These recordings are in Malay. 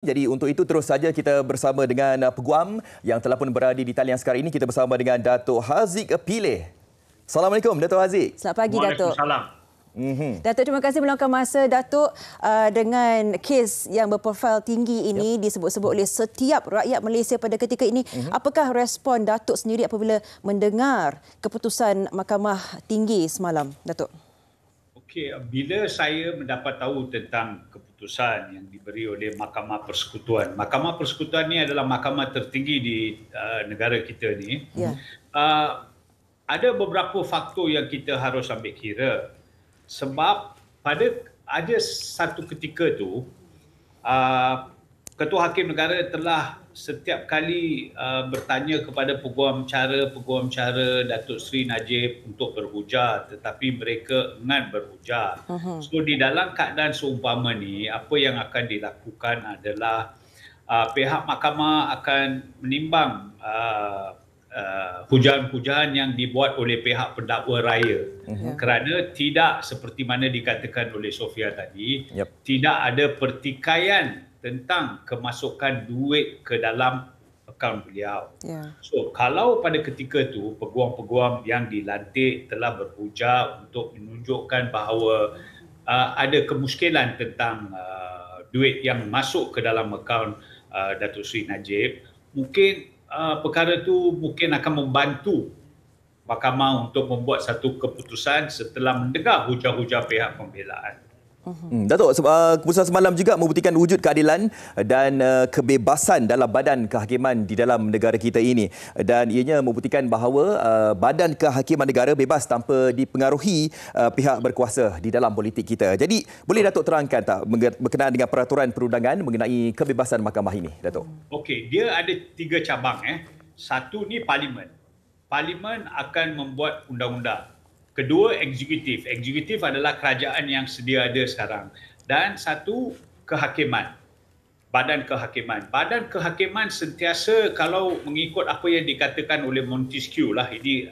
Jadi untuk itu terus saja kita bersama dengan peguam yang telah pun berada di talian sekarang ini. Kita bersama dengan Datuk Haziq Pileh. Assalamualaikum Datuk Haziq. Selamat pagi Datuk. Waalaikumsalam. Datuk, terima kasih meluangkan masa Datuk dengan kes yang berprofil tinggi ini disebut-sebut oleh setiap rakyat Malaysia pada ketika ini. Apakah respon Datuk sendiri apabila mendengar keputusan Mahkamah Tinggi semalam, Datuk? Okey, bila saya mendapat tahu tentang keputusan yang diberi oleh Mahkamah Persekutuan. Mahkamah Persekutuan ini adalah mahkamah tertinggi di negara kita ni. Ada beberapa faktor yang kita harus ambil kira. Sebab ada satu ketika tu Ketua Hakim Negara telah setiap kali bertanya kepada peguam cara Datuk Seri Najib untuk berhujah, tetapi mereka enggan berhujah. So di dalam keadaan seumpama ni, apa yang akan dilakukan adalah pihak mahkamah akan menimbang hujahan-hujahan yang dibuat oleh pihak pendakwa raya. Kerana tidak seperti mana dikatakan oleh Sofia tadi, tidak ada pertikaian tentang kemasukan duit ke dalam akaun beliau. So, kalau pada ketika itu peguam-peguam yang dilantik telah berhujah untuk menunjukkan bahawa ada kemuskilan tentang duit yang masuk ke dalam akaun Datuk Seri Najib, mungkin perkara itu mungkin akan membantu mahkamah untuk membuat satu keputusan setelah mendengar hujah-hujah pihak pembelaan. Datuk, keputusan semalam juga membuktikan wujud keadilan dan kebebasan dalam badan kehakiman di dalam negara kita ini, dan ianya membuktikan bahawa badan kehakiman negara bebas tanpa dipengaruhi pihak berkuasa di dalam politik kita. Jadi boleh Datuk terangkan tak berkenaan dengan peraturan perundangan mengenai kebebasan mahkamah ini, Datuk? Okey, dia ada 3 cabang. Satu ni parlimen. Parlimen akan membuat undang-undang. Kedua, eksekutif. Eksekutif adalah kerajaan yang sedia ada sekarang. Dan satu, kehakiman. Badan kehakiman. Badan kehakiman sentiasa, kalau mengikut apa yang dikatakan oleh Montesquieu lah, ini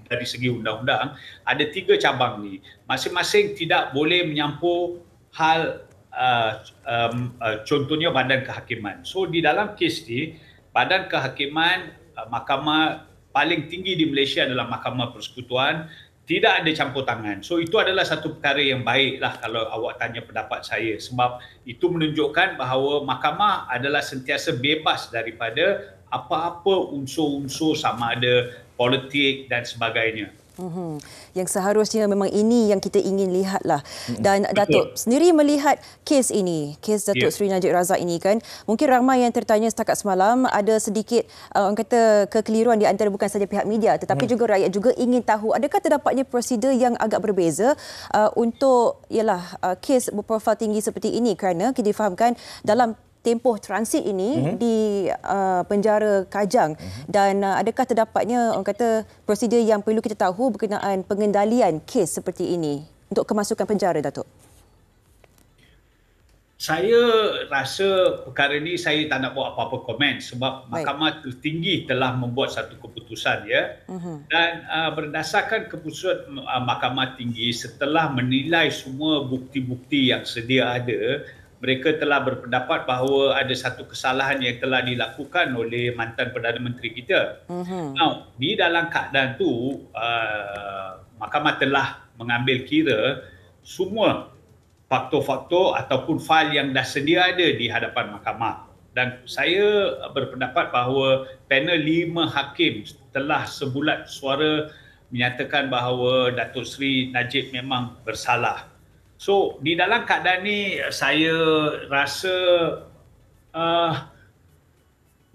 dari segi undang-undang, ada 3 cabang ni. Masing-masing tidak boleh menyampur hal, contohnya badan kehakiman. So di dalam kes ni, badan kehakiman, mahkamah paling tinggi di Malaysia adalah Mahkamah Persekutuan, tidak ada campur tangan. So itu adalah satu perkara yang baiklah kalau awak tanya pendapat saya, sebab itu menunjukkan bahawa mahkamah adalah sentiasa bebas daripada apa-apa unsur-unsur sama ada politik dan sebagainya. Yang seharusnya memang ini yang kita ingin lihatlah. Dan Datuk sendiri melihat kes ini, kes Datuk Seri Najib Razak ini kan, mungkin ramai yang tertanya setakat semalam, ada sedikit orang kata kekeliruan di antara bukan saja pihak media tetapi juga rakyat juga ingin tahu adakah terdapatnya prosedur yang agak berbeza untuk kes berprofil tinggi seperti ini, kerana kita difahamkan dalam tempoh transit ini di penjara Kajang, dan adakah terdapatnya orang kata prosedur yang perlu kita tahu berkenaan pengendalian kes seperti ini untuk kemasukan penjara, Datuk? Saya rasa perkara ini saya tak nak buat apa-apa komen sebab Mahkamah Tertinggi telah membuat satu keputusan dan berdasarkan keputusan Mahkamah Tinggi, setelah menilai semua bukti-bukti yang sedia ada, mereka telah berpendapat bahawa ada satu kesalahan yang telah dilakukan oleh mantan Perdana Menteri kita. Now, di dalam keadaan itu, mahkamah telah mengambil kira semua faktor-faktor ataupun fail yang dah sedia ada di hadapan mahkamah. Dan saya berpendapat bahawa panel 5 hakim telah sebulat suara menyatakan bahawa Datuk Seri Najib memang bersalah. So, di dalam keadaan ni, saya rasa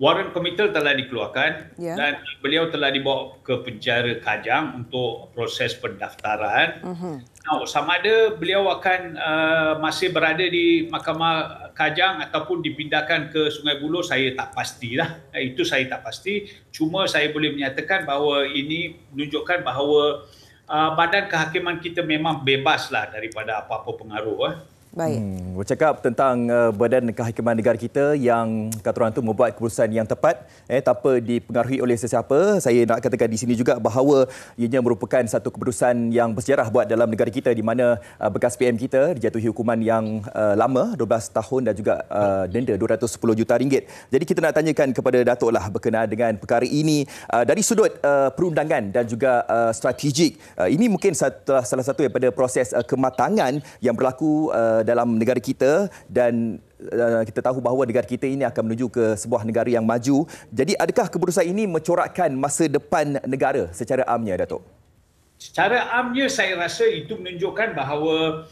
warrant committal telah dikeluarkan dan beliau telah dibawa ke penjara Kajang untuk proses pendaftaran. Now, sama ada beliau akan masih berada di Mahkamah Kajang ataupun dipindahkan ke Sungai Buloh, saya tak pastilah. Itu saya tak pasti. Cuma saya boleh menyatakan bahawa ini menunjukkan bahawa badan kehakiman kita memang bebaslah daripada apa-apa pengaruh. Baik. Bercakap tentang Badan Kehakiman Negara kita yang kata orang tu membuat keputusan yang tepat tanpa dipengaruhi oleh sesiapa. Saya nak katakan di sini juga bahawa ianya merupakan satu keputusan yang bersejarah buat dalam negara kita, di mana bekas PM kita dijatuhi hukuman yang lama 12 tahun dan juga denda RM210 juta. Jadi kita nak tanyakan kepada Datuk lah berkenaan dengan perkara ini dari sudut perundangan dan juga strategik. Ini mungkin salah satu daripada proses kematangan yang berlaku dalam negara kita, dan kita tahu bahawa negara kita ini akan menuju ke sebuah negara yang maju. Jadi adakah keputusan ini mencorakkan masa depan negara secara amnya, Datuk? Secara amnya saya rasa itu menunjukkan bahawa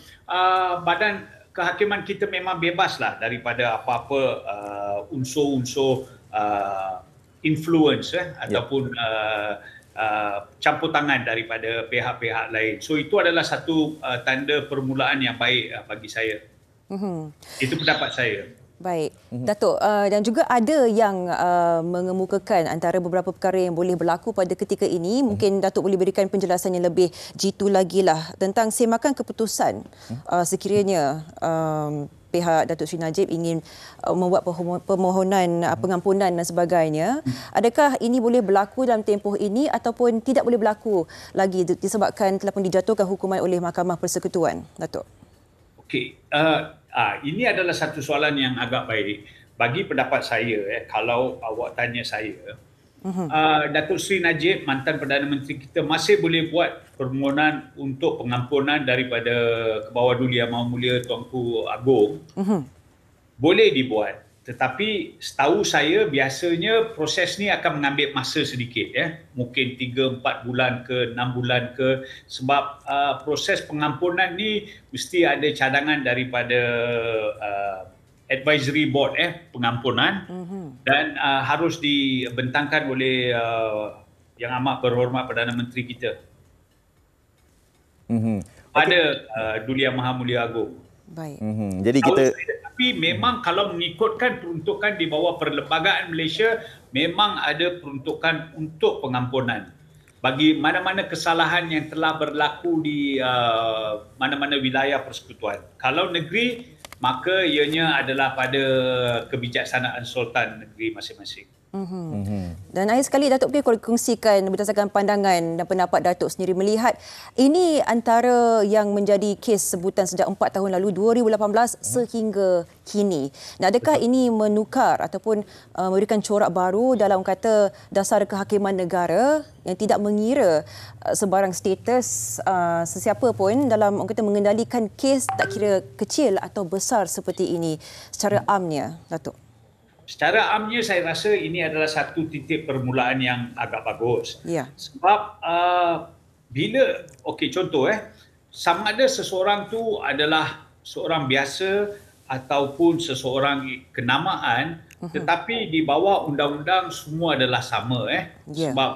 badan kehakiman kita memang bebaslah daripada apa-apa unsur-unsur influence ataupun campur tangan daripada pihak-pihak lain. So itu adalah satu tanda permulaan yang baik bagi saya. Itu pendapat saya. Baik, Datuk, dan juga ada yang mengemukakan antara beberapa perkara yang boleh berlaku pada ketika ini. Mungkin Datuk boleh berikan penjelasan yang lebih jitu lagi lah tentang semakan keputusan sekiranya pihak Datuk Seri Najib ingin membuat permohonan pengampunan dan sebagainya. Adakah ini boleh berlaku dalam tempoh ini ataupun tidak boleh berlaku lagi disebabkan telah pun dijatuhkan hukuman oleh Mahkamah Persekutuan, Datuk? Okey, ini adalah satu soalan yang agak baik. Bagi pendapat saya, kalau awak tanya saya, Datuk Seri Najib, mantan Perdana Menteri kita, masih boleh buat permohonan untuk pengampunan daripada Kebawah Duli Yang Maha Mulia Tuanku Agong. Boleh dibuat. Tetapi setahu saya biasanya proses ni akan mengambil masa sedikit. Mungkin 3-4 bulan ke 6 bulan ke. Sebab proses pengampunan ni mesti ada cadangan daripada advisory board pengampunan dan harus dibentangkan oleh Yang Amat Berhormat Perdana Menteri kita. Pada Duli Yang Maha Mulia Agong. Baik. Jadi kita tapi memang kalau mengikutkan peruntukan di bawah Perlembagaan Malaysia, memang ada peruntukan untuk pengampunan bagi mana-mana kesalahan yang telah berlaku di mana-mana wilayah persekutuan. Kalau negeri, maka ianya adalah pada kebijaksanaan Sultan negeri masing-masing. Dan akhir sekali, Datuk boleh kongsikan berdasarkan pandangan dan pendapat Datuk sendiri melihat ini antara yang menjadi kes sebutan sejak 4 tahun lalu 2018 sehingga kini. Nah, adakah ini menukar ataupun memberikan corak baru dalam kata dasar kehakiman negara yang tidak mengira sebarang status sesiapa pun dalam orang kata mengendalikan kes, tak kira kecil atau besar seperti ini secara amnya, Datuk? Secara amnya saya rasa ini adalah satu titik permulaan yang agak bagus. Ya. Sebab bila, contoh sama ada seseorang tu adalah seorang biasa ataupun seseorang kenamaan, tetapi di bawah undang-undang semua adalah sama. Sebab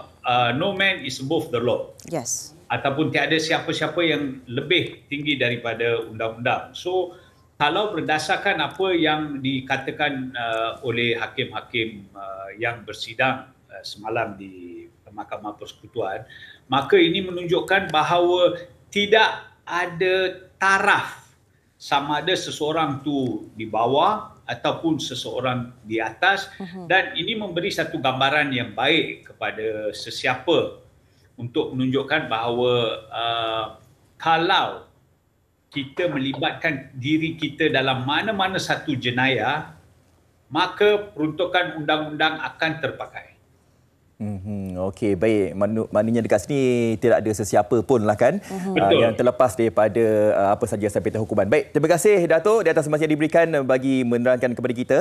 no man is above the law. Yes. Ataupun tiada siapa-siapa yang lebih tinggi daripada undang-undang. So kalau berdasarkan apa yang dikatakan oleh hakim-hakim yang bersidang semalam di Mahkamah Persekutuan, maka ini menunjukkan bahawa tidak ada taraf sama ada seseorang tu di bawah ataupun seseorang di atas, dan ini memberi satu gambaran yang baik kepada sesiapa untuk menunjukkan bahawa kalau kita melibatkan diri kita dalam mana-mana satu jenayah, maka peruntukan undang-undang akan terpakai. Okey, baik. Maknanya dekat sini tidak ada sesiapa pun lah kan yang terlepas daripada apa saja sampai hukuman. Baik, terima kasih Datuk di atas masa yang diberikan bagi menerangkan kepada kita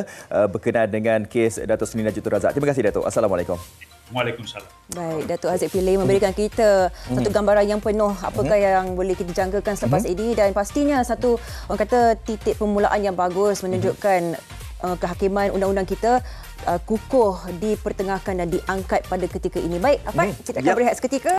berkenaan dengan kes Datuk Seri Najib Tun Razak. Terima kasih Datuk. Assalamualaikum. Waalaikumsalam. Baik, Datuk Haziq Pillay memberikan kita satu gambaran yang penuh apakah yang boleh kita jangkakan selepas ini, dan pastinya satu orang kata titik permulaan yang bagus menunjukkan kehakiman undang-undang kita kukuh dipertengahkan dan diangkat pada ketika ini. Baik, Afan, kita akan berehat seketika.